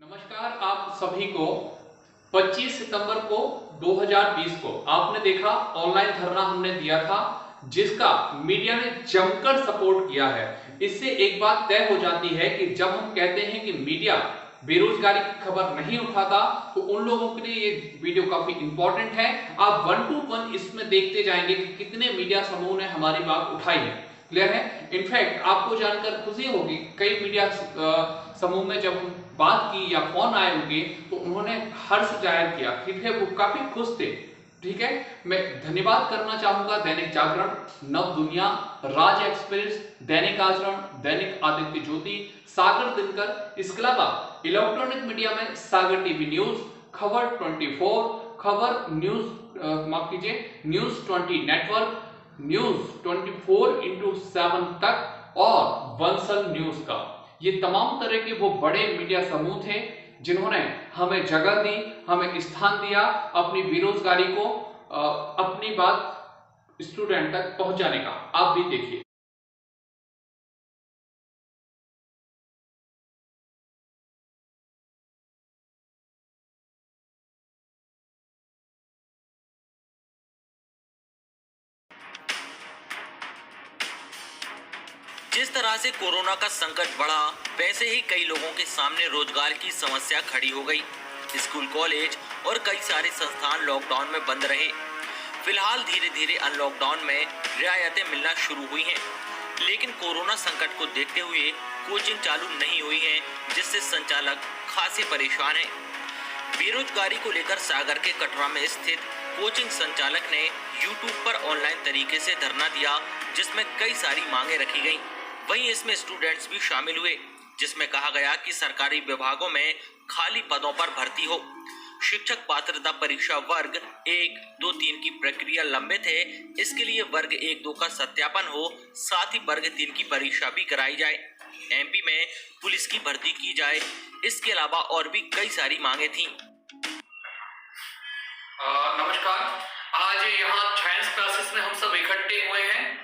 नमस्कार आप सभी को। 25 सितंबर को 2020 को आपने देखा ऑनलाइन धरना हमने दिया था, जिसका मीडिया ने जमकर सपोर्ट किया है। इससे एक बात तय हो जाती है कि जब हम कहते हैं कि मीडिया बेरोजगारी की खबर नहीं उठाता, तो उन लोगों के लिए ये वीडियो काफी इंपॉर्टेंट है। आप 1 to 1 इसमें देखते जाएंगे कि कितने मीडिया समूह ने हमारी बात उठाई है। क्लियर है? इनफैक्ट आपको जानकर खुशी होगी, कई मीडिया समूह में जब हम बात की या फोन आए उनके, तो उन्होंने हर्ष जाहिर किया। ठीक है, वो काफी खुश थे। ठीक है, मैं धन्यवाद करना चाहूंगा दैनिक जागरण, नव दुनिया, राज एक्सप्रेस, दैनिक आचरण, दैनिक आदित्य ज्योति, सागर दिनकर, इसके अलावा इलेक्ट्रॉनिक मीडिया में सागर टीवी न्यूज, खबर 24, खबर न्यूज माफ कीजिए न्यूज 20 नेटवर्क, न्यूज 24x7 तक और बंसल न्यूज का, ये तमाम तरह के वो बड़े मीडिया समूह थे जिन्होंने हमें जगह दी, हमें स्थान दिया, अपनी बेरोजगारी को अपनी बात स्टूडेंट तक पहुंचाने का। आप भी देखिए। जिस तरह से कोरोना का संकट बढ़ा, वैसे ही कई लोगों के सामने रोजगार की समस्या खड़ी हो गई। स्कूल, कॉलेज और कई सारे संस्थान लॉकडाउन में बंद रहे। फिलहाल धीरे धीरे अनलॉकडाउन में रियायतें मिलना शुरू हुई हैं, लेकिन कोरोना संकट को देखते हुए कोचिंग चालू नहीं हुई है, जिससे संचालक खासे परेशान हैं। बेरोजगारी को लेकर सागर के कटरा में स्थित कोचिंग संचालक ने यूट्यूब पर ऑनलाइन तरीके से धरना दिया, जिसमें कई सारी मांगे रखी गईं। वहीं इसमें स्टूडेंट्स भी शामिल हुए, जिसमें कहा गया कि सरकारी विभागों में खाली पदों पर भर्ती हो। शिक्षक पात्रता परीक्षा वर्ग 1, 2, 3 की प्रक्रिया लंबित है। इसके लिए वर्ग 1, 2 का सत्यापन हो, साथ ही वर्ग 3 की परीक्षा भी कराई जाए। एमपी में पुलिस की भर्ती की जाए। इसके अलावा और भी कई सारी मांगे थीं। नमस्कार, आज यहाँ साइंस क्लासेस में हम सब इकट्ठे हुए हैं।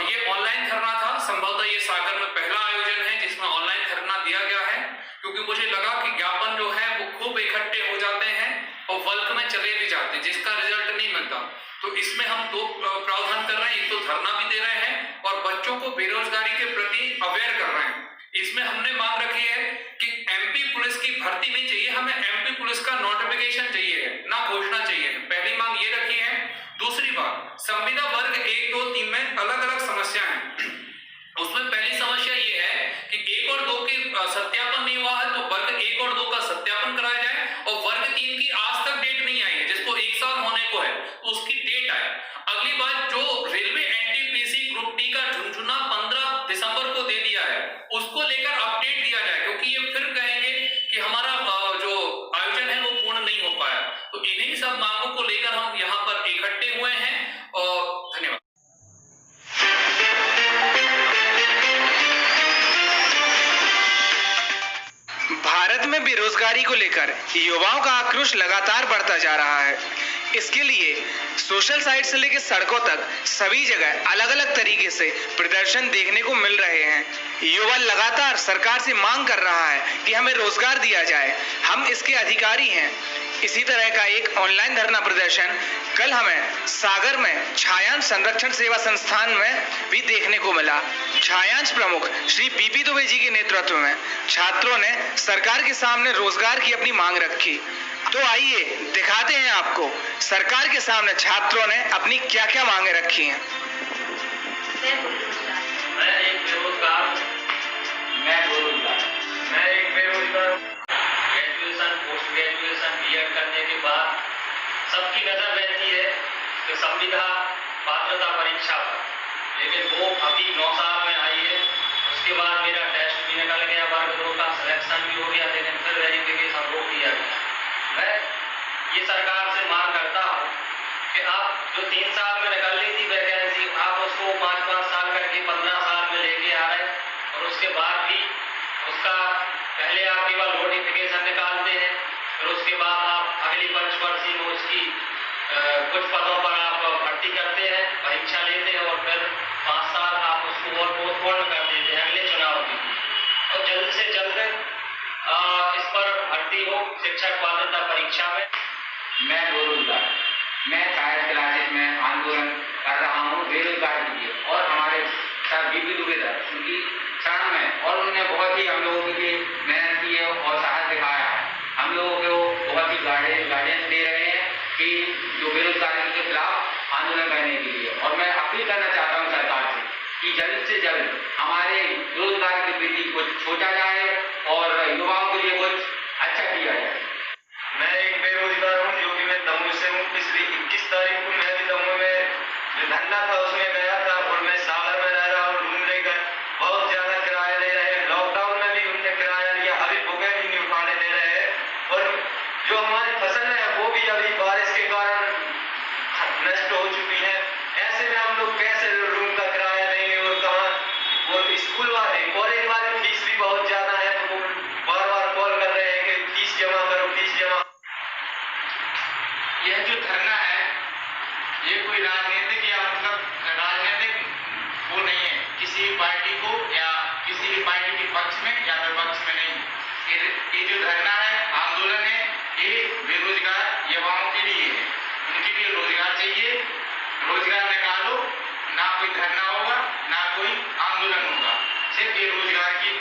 ये ऑनलाइन धरना था, संभवतः ये सागर में पहला आयोजन है जिसमें ऑनलाइन धरना दिया गया है, क्योंकि मुझे लगा कि ज्ञापन जो है वो खूब इकट्ठे हो जाते हैं और बल्क में चले भी जाते हैं, जिसका रिजल्ट नहीं मिलता। तो इसमें हम दो प्रावधान कर रहे हैं, एक तो धरना भी दे रहे हैं और बच्चों को बेरोजगारी के प्रति अवेयर कर रहे हैं। इसमें हमने मांग रखी है कि एमपी पुलिस की भर्ती नहीं चाहिए, हमें एमपी पुलिस का नोटिफिकेशन चाहिए है, ना घोषणा चाहिए है। पहली मांग ये रखी है। दूसरी बात, संविदा वर्ग 1, 2, 3 में अलग अलग समस्या है। उसमें पहली समस्या ये है कि 1 और 2 की सत्यापन नहीं हुआ है, तो वर्ग 1 और 2 का सत्यापन कराया जाए। और वर्ग 3 की आज तक डेट नहीं आई है, जिसको 1 साल होने को है, तो उसकी डेट आए। अगली बात, जो रेलवे एनटीपीसी ग्रुप डी का झुनझुना 15 दिसंबर को दे दिया है, उसको लेकर अपडेट दिया जाए, क्योंकि ये फिर कहेंगे कि हमारा जो आयोजन है वो पूर्ण नहीं हो पाया। तो इन्हीं सब मांगों को लेकर हम यहाँ पर इकट्ठे हुए हैं और धन्यवाद। भारत में बेरोजगारी को लेकर युवाओं का आक्रोश लगातार बढ़ता जा रहा है। इसके लिए सोशल साइट से लेकर सड़कों तक सभी जगह अलग अलग तरीके से प्रदर्शन देखने को मिल रहे हैं। युवा लगातार सरकार से मांग कर रहा है कि हमें रोजगार दिया जाए, हम इसके अधिकारी हैं। इसी तरह का एक ऑनलाइन धरना प्रदर्शन कल हमें सागर में छायांश संरक्षण सेवा संस्थान में भी देखने को मिला। छायांश प्रमुख श्री बीपी दुबे जी के नेतृत्व में छात्रों ने सरकार के सामने रोजगार की अपनी मांग रखी। तो आइए दिखाते हैं आपको सरकार के सामने छात्रों ने अपनी क्या क्या मांगे रखी हैं। मैं एक बेरोजगार ग्रेजुएशन, पोस्ट ग्रेजुएशन, बीएड करने के बाद सबकी नजर रहती है कि संविदा पात्रता परीक्षा पर, लेकिन वो अभी 9 साल में आई है। उसके बाद मेरा टेस्ट भी निकल गया, वर्ग 2 का सिलेक्शन भी हो गया, लेकिन फिर वेरिफिकेशन रोक दिया गया। मैं ये सरकार से मांग करता हूँ कि आप जो 3 साल में निकल ली थी वैकेंसी, आप उसको 5-5 साल करके 15 साल में लेके आ रहे, और उसके बाद भी उसका पहले आप केवल नोटिफिकेशन निकालते हैं, फिर उसके बाद आप अगली पंचवर्षीय में उसकी कुछ पदों पर आप भर्ती करते हैं, परीक्षा लेते हैं, और फिर 5 साल आप उसको और पोस्टपोन कर देते हैं अगले चुनाव के लिए। और जल्द से जल्द इस पर भर्ती हो शिक्षक पात्रता परीक्षा में। मैं बेरोजगार, मैं शायद क्लासेस में आंदोलन कर रहा हूँ बेरोजगार के लिए और हमारे सर बीपी दुबे सर उनकी शरण में, और उन्होंने बहुत ही हम लोगों के लिए मेहनत की है और साहस दिखाया है। हम लोगों को बहुत ही गाइडेंस दे रहे हैं कि जो बेरोजगारी के खिलाफ आंदोलन करने के लिए। और मैं अपील करना चाहता हूँ सरकार से कि जल्द से जल्द हमारे रोजगार की वृद्धि को सोचा जाए और युवाओं के लिए कुछ अच्छा किया जाए। मैं एक बेरोजगार हूँ जो कि मैं दमोह से हूँ। पिछली 21 तारीख को मैं भी दमोह में जो धरना था उसमें गया था और मैं सागर में रह रहा हूँ रूम लेकर। बहुत ज्यादा किराया ले रहे हैं, लॉकडाउन में भी उनने किराया लिया, अभी बुके भी नहीं उठाने दे रहे हैं। और जो हमारी फसल है वो भी अभी बारिश के कारण नष्ट हो चुकी है। ऐसे में हम लोग कैसे रूम का किराया देंगे और कहाँ? वो स्कूल वाले कॉलेज वाले फीस भी बहुत ज्यादा है, तो वो बार बार कॉल कर रहे हैं कि फीस जमा करो, फीस जमा। यह जो धरना है ये कोई राजनीतिक या मतलब राजनीतिक वो नहीं है किसी पार्टी को या किसी भी पार्टी के पक्ष में या विपक्ष में नहीं। ये जो धरना है आंदोलन है ये बेरोजगार युवाओं के लिए है। उनके लिए रोजगार चाहिए, रोजगार निकालो, ना कोई धरना होगा ना कोई आंदोलन होगा, सिर्फ ये रोजगार की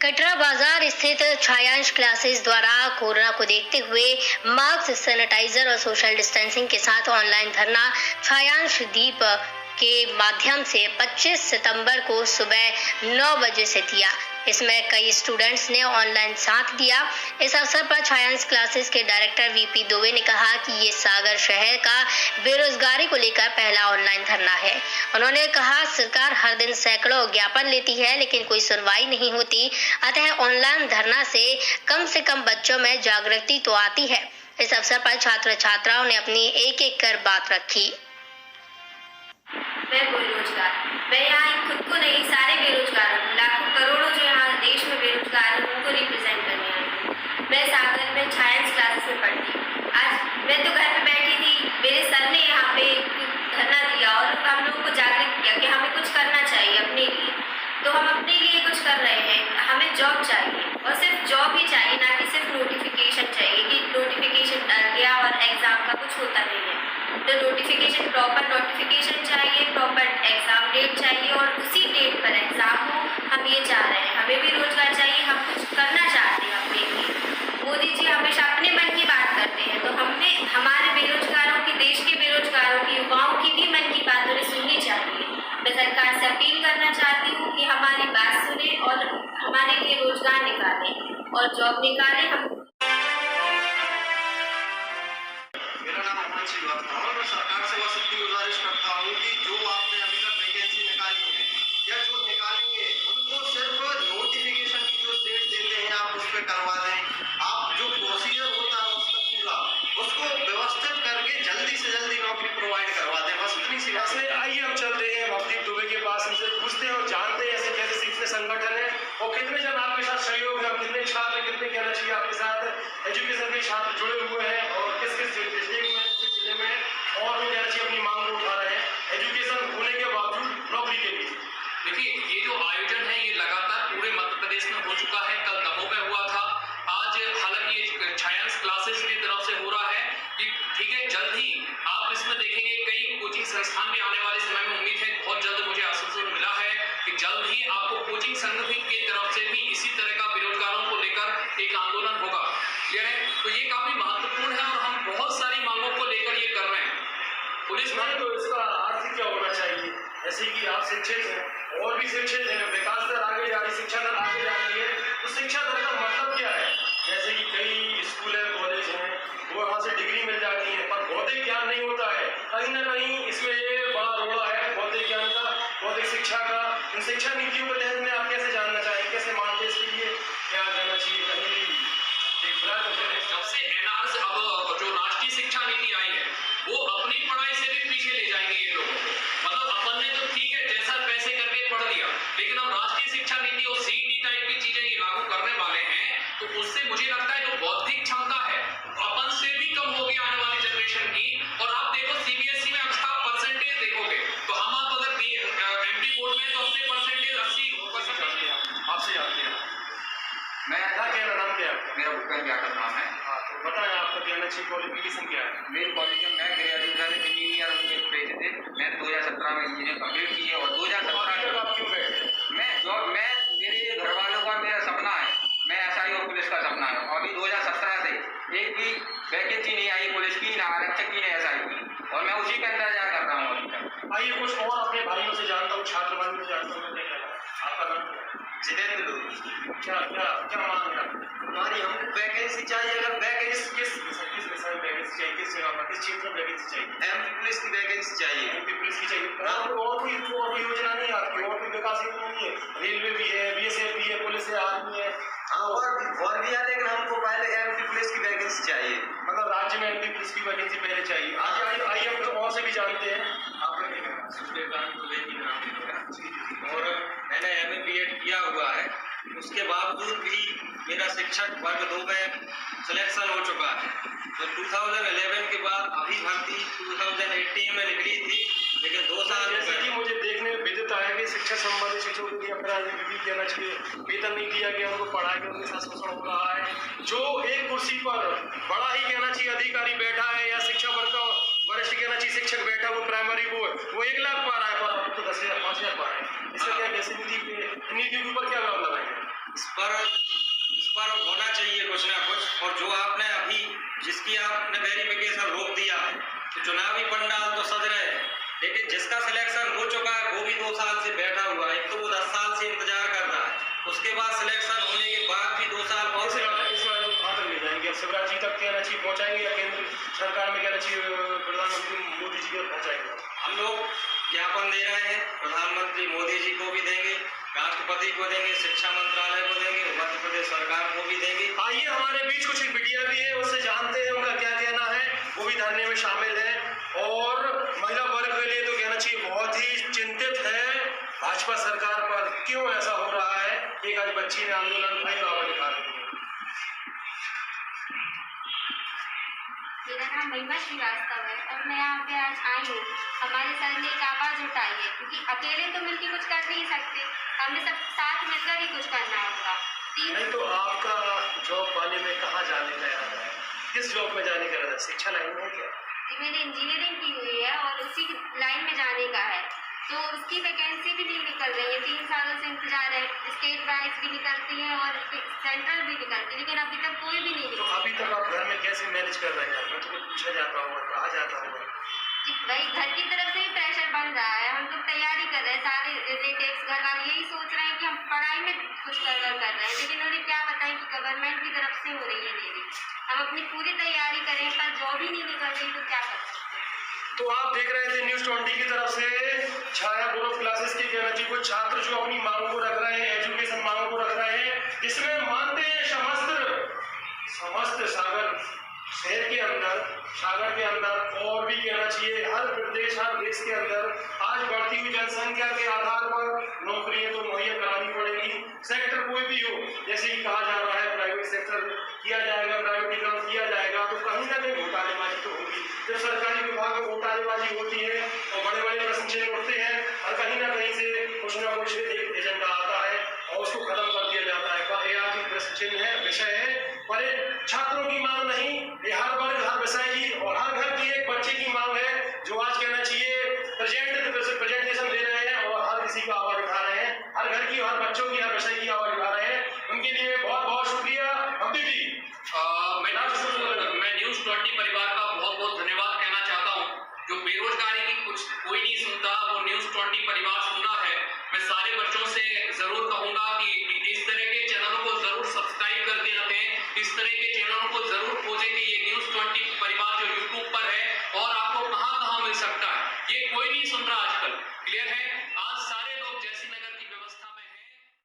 कटरा बाजार स्थित छायांश क्लासेस द्वारा कोरोना को देखते हुए मास्क, सैनिटाइजर और सोशल डिस्टेंसिंग के साथ ऑनलाइन धरना छायांश दीप के माध्यम से 25 सितंबर को सुबह 9 बजे से दिया। इसमें कई स्टूडेंट्स ने ऑनलाइन साथ दिया। इस अवसर पर छायांश क्लासेस के डायरेक्टर वीपी दुबे ने कहा कि ये सागर शहर का बेरोजगारी को लेकर पहला ऑनलाइन धरना है। उन्होंने कहा सरकार हर दिन सैकड़ों ज्ञापन लेती है लेकिन कोई सुनवाई नहीं होती, अतः ऑनलाइन धरना से कम बच्चों में जागृति तो आती है। इस अवसर पर छात्र छात्राओं ने अपनी एक कर बात रखी। मैं बेरोजगार, मैं यहाँ खुद को नहीं सारे बेरोजगारों लाखों करोड़ों जो यहाँ देश में बेरोजगार हैं उनको रिप्रेजेंट करने आई हूँ। मैं सागर में छायांश क्लासेस में पढ़ती हूँ। आज मैं तो घर पे बैठी थी, मेरे सर ने यहाँ पे धरना दिया और हम लोगों को जागरूक किया कि हमें कुछ करना चाहिए अपने लिए। तो हम अपने लिए कुछ कर रहे हैं। हमें जॉब चाहिए और सिर्फ जॉब ही चाहिए, ना कि सिर्फ नोटिफिकेशन चाहिए कि नोटिफिकेशन डल गया और एग्जाम का कुछ होता नहीं है। तो नोटिफिकेशन प्रॉपर नोटिफिकेशन चाहिए, प्रॉपर एग्जाम डेट चाहिए और उसी डेट पर एग्जाम हो। हम ये चाह रहे हैं, हमें भी रोजगार चाहिए, हम कुछ करना चाहते हैं अपने लिए। मोदी जी हमेशा अपने मन की बात करते हैं, तो हमें हमारे बेरोजगारों की, देश के बेरोजगारों की, युवाओं की भी मन की बात उन्हें सुननी चाहिए। मैं सरकार से अपील करना चाहती हूँ कि हमारी बात सुने और हमारे लिए रोजगार निकालें और जॉब निकालें। हम और मैं सरकार से बस इतनी गुजारिश करता हूँ कि जो आपने अभी तक वैकेंसी निकाली है या जो निकालेंगे उनको सिर्फ नोटिफिकेशन की जो डेट देते हैं आप उस पर करवा दें। आप जो प्रोसीजर होता है उसका पूरा उसको व्यवस्थित करके जल्दी से जल्दी नौकरी प्रोवाइड करवा दें। बस इतनी सी बात है। आइए हम चलते हैं भवदीप दुबे के पास, उनसे पूछते हैं और जानते हैं ऐसे कैसे कितने संगठन है और कितने जन आपके साथ सहयोग है, कितने छात्र कितने कहना चाहिए आपके साथ एजुकेशन के छात्र जुड़े हुए हैं और किस किस जिले में और वो कहना चाहिए अपनी मांग को उठा रहे हैं एजुकेशन होने के बावजूद नौकरी के लिए। देखिए ये जो आयोजन है ये लगातार पूरे मध्य प्रदेश में हो चुका है। कल दमोह में हुआ था, आज हालांकि ये छायांश क्लासेस की तरफ से हो रहा है कि ठीक है जल्द ही आप इसमें देखेंगे कई कोचिंग संस्थान भी आने वाले समय में, उम्मीद है बहुत जल्द मुझे आश्वासन मिला है कि जल्द ही आपको कोचिंग संघ की तरफ से भी इसी तरह का बेरोजगारों को लेकर एक आंदोलन होगा। क्लियर है? तो ये काफी महत्वपूर्ण है और हम बहुत सारी मांगों को लेकर ये कर रहे हैं। पुलिस नहीं तो इसका अर्थ क्या होना चाहिए? जैसे कि आप शिक्षित हैं और भी शिक्षित हैं, विकास दर आगे जा रही, शिक्षा दर आगे जा रही है, तो शिक्षा दर का मतलब क्या है? जैसे कि कई स्कूल है, कॉलेज हैं, वो वहाँ से डिग्री मिल जाती है पर भौतिक ज्ञान नहीं होता है। कहीं ना कहीं इसमें ये बड़ा रोड़ा है भौतिक ज्ञान का, भौतिक शिक्षा का। इन शिक्षा नीतियों के तहत में आप कैसे जानना चाहेंगे, कैसे मानते इसके लिए क्या करना चाहिए? कहीं जब से एनआरसी अब जो राष्ट्रीय शिक्षा नीति आई है वो अपनी पढ़ाई से भी पीछे ले जाएंगे ये लोगों को। मतलब अपन ने तो ठीक है जैसा पैसे करके पढ़ लिया, लेकिन अब राष्ट्रीय शिक्षा नीति और सीईटी टाइप की चीजें ये लागू करने वाले हैं तो उससे मुझे लगता है जो बौद्धिक क्षमता है अपन से भी कम होगी आने वाली जनरेशन की। और आप देखो सीबीएसई में अगर आप परसेंटेज देखोगे तो हम आप अगर एमपी बोर्ड में तो अपने परसेंटेज 80% आपसे जानते हैं मेरा भूपेंद्र यादव नाम है। हाँ, तो बताएं आपका कहना चाहिए क्वालिफिकेशन क्या है? मेरे कॉलेज में मैं ग्रेजुएशन इंजीनियर पेज थे। मैंने 2017 में इंजीनियर कंप्लीट की है और 2017 आप क्यों बैठे? मैं मेरे घर वालों का मेरा सपना है, मैं एसआई और पुलिस का सपना है। अभी 2017 से एक भी वैकेंसी नहीं आई पुलिस की, ना आरक्षक की, ना एसआई की, और मैं उसी का इंतजार कर रहा हूँ अभी तक। आइए कुछ और अपने भाइयों से जानता हूँ, छात्र भाइयों से जानता हूँ। क्या कहना है? आपका नाम क्या है? जितेंद्र लोधी। क्या क्या क्या मांग है आपकी? हमारी हमको वैकेंसी चाहिए। अगर वैकेंसी किस विषय में वैकेंसी चाहिए? किस जगह पर, किस क्षेत्र में वैकेंसी चाहिए? एमपी पुलिस की वैकेंसी चाहिए। एमपी पुलिस की चाहिए। और कोई योजना नहीं है आपकी? और कोई विकास योजना नहीं है? रेलवे भी है, बीएसएफ भी है, पुलिस है, आर्मी है। हाँ, और भी है, लेकिन हमको पहले एमपी पुलिस की वैकेंसी चाहिए। मतलब राज्य में एमपी पुलिस की वैकेंसी पहले चाहिए। आज आइए हम कुछ और से भी जानते हैं। आपका क्या कहना है? सूर्यकांत द्विवेदी नाम है और मैंने एमए बीएड किया हुआ है। उसके बावजूद भी मेरा शिक्षक वर्ग 2 में सिलेक्शन हो चुका है। तो 2011 के बाद अभी भर्ती 2018 में निकली थी, लेकिन 2 साल जैसे कि मुझे देखने में विदित आया कि शिक्षा संबंधित शिक्षकों के लिए अपराध भी कहना चाहिए, वेतन नहीं दिया गया, उनको पढ़ाई में उनके साथ शोषण हो रहा है। जो एक कुर्सी पर बड़ा ही कहना चाहिए अधिकारी बैठा है या शिक्षा वर्ग का वरिष्ठ कहना चाहिए शिक्षक बैठा वो प्राइमरी बोर्ड, वो 1 लाख पा रहा है, पर तो 10,000 5,000 पा रहे हैं। इसका क्या कैसे नीति के ऊपर क्या विरोध लगाएंगे? इस पर होना चाहिए कुछ ना कुछ। और जो आपने अभी जिसकी आपने वेरिफिकेशन रोक दिया है, तो चुनावी पंडाल तो सज रहे हैं, लेकिन जिसका सिलेक्शन हो चुका है वो भी 2 साल से बैठा हुआ है। एक तो वो 10 साल से इंतजार कर रहा है, उसके बाद सिलेक्शन होने के बाद भी 2 साल और कहाँ तक ले जाएंगे? शिवराज जी तक कहना चाहिए पहुँचाएंगे या केंद्र सरकार में कहना चाहिए प्रधानमंत्री मोदी जी तक पहुँचाएंगे? हम लोग ज्ञापन दे रहे हैं, प्रधानमंत्री मोदी जी को भी देंगे, राष्ट्रपति को देंगे, शिक्षा मंत्रालय को देंगे, मध्य प्रदेश सरकार को भी देंगे। आइए हमारे बीच कुछ मीडिया भी है, उससे जानते हैं उनका क्या कहना है। वो भी धरने में शामिल है और महिला वर्ग के लिए तो कहना चाहिए बहुत ही चिंतित है भाजपा सरकार पर। क्यों ऐसा हो रहा है? एक आज बच्ची ने आंदोलन उठाई और आवाज उठा रही है। मेरा नाम महिमा श्रीवास्तव है और मैं यहाँ पे आज आई हूँ। हमारे सर ने एक आवाज़ उठाई है, क्योंकि अकेले तो मिलकर कुछ कर नहीं सकते, हमें सब साथ मिलकर ही कुछ करना होगा। नहीं तो आपका जॉब पाने में कहाँ जाने का इरादा है? किस जॉब में जाने का इरादा है? शिक्षा लाइन में है क्या? जी, मैंने इंजीनियरिंग की हुई है और उसी लाइन में जाने का है, तो उसकी वैकेंसी भी नहीं निकल रही है। 3 सालों से इंतजार है, स्टेट वाइज भी निकलती है और सेंट्रल भी निकलती है, लेकिन अभी तक कोई भी नहीं तो अभी तक आप घर में कैसे मैनेज कर रहे हैं? घर में तो कुछ पूछा जाता होगा, कहा जाता होगा। भाई घर की तरफ से ही प्रेशर बन रहा है। हम लोग तैयारी कर रहे हैं, सारे रिलेटिव्स घर वाले यही सोच रहे हैं कि हम पढ़ाई में कुछ कर रहे हैं, लेकिन उन्हें क्या बताएं कि गवर्नमेंट की तरफ से हो रही है देरी। हम अपनी पूरी तैयारी करें पर जॉब ही नहीं निकल रही, तो क्या कर सकते हैं? तो आप देख रहे थे न्यूज़ 20 की तरफ से छाया ग्रुप ऑफ क्लासेस की कहना चाहिए कुछ छात्र जो अपनी मांगों को रख रहे हैं, एजुकेशन मांगों को रख रहे हैं, जिसमें मानते हैं समस्त सागर शहर के अंदर, सागर के अंदर और भी कहना चाहिए हर प्रदेश हर देश के अंदर आज बढ़ती हुई जनसंख्या के आधार पर नौकरियां तो मुहैया करानी पड़ेगी। सेक्टर कोई भी हो, जैसे कि कहा जा रहा है प्राइवेट सेक्टर किया जाएगा, प्राइवेटीकरण किया जाएगा, तो कहीं ना कहीं घोटालेबाजी तो होगी। जब सरकारी विभाग में घोटालेबाजी होती है और बड़े बड़े प्रश्न चिन्ह उठते हैं और कहीं ना कहीं से कुछ ना कुछ एक एजेंडा आता है और उसको खत्म कर दिया जाता है। ये आज प्रश्न चिन्ह है, विषय है, पर छात्रों की मांग नहीं, ये हर वर्ग हर विषय की और हर घर की एक बच्चे की मांग है, जो आज कहना चाहिए प्रेजेंटेशन दे रहे हैं और हर किसी का आवाज उठा रहे हैं, हर घर की हर बच्चों की हर विषय की आवाज उठा रहे हैं। उनके लिए बहुत बहुत शुक्रिया। अब्दी जी मैं न्यूज़ 20 परिवार का बहुत बहुत धन्यवाद कहना चाहता हूं। जो बेरोजगारी की कुछ कोई नहीं सुनता, वो न्यूज़ 20 परिवार सुनना है। मैं सारे बच्चों से जरूर कहूंगा कि इस तरह के चैनलों को जरूर सब्सक्राइब करके रखें, इस तरह के चैनलों को जरूर खोजें कि ये न्यूज़ 20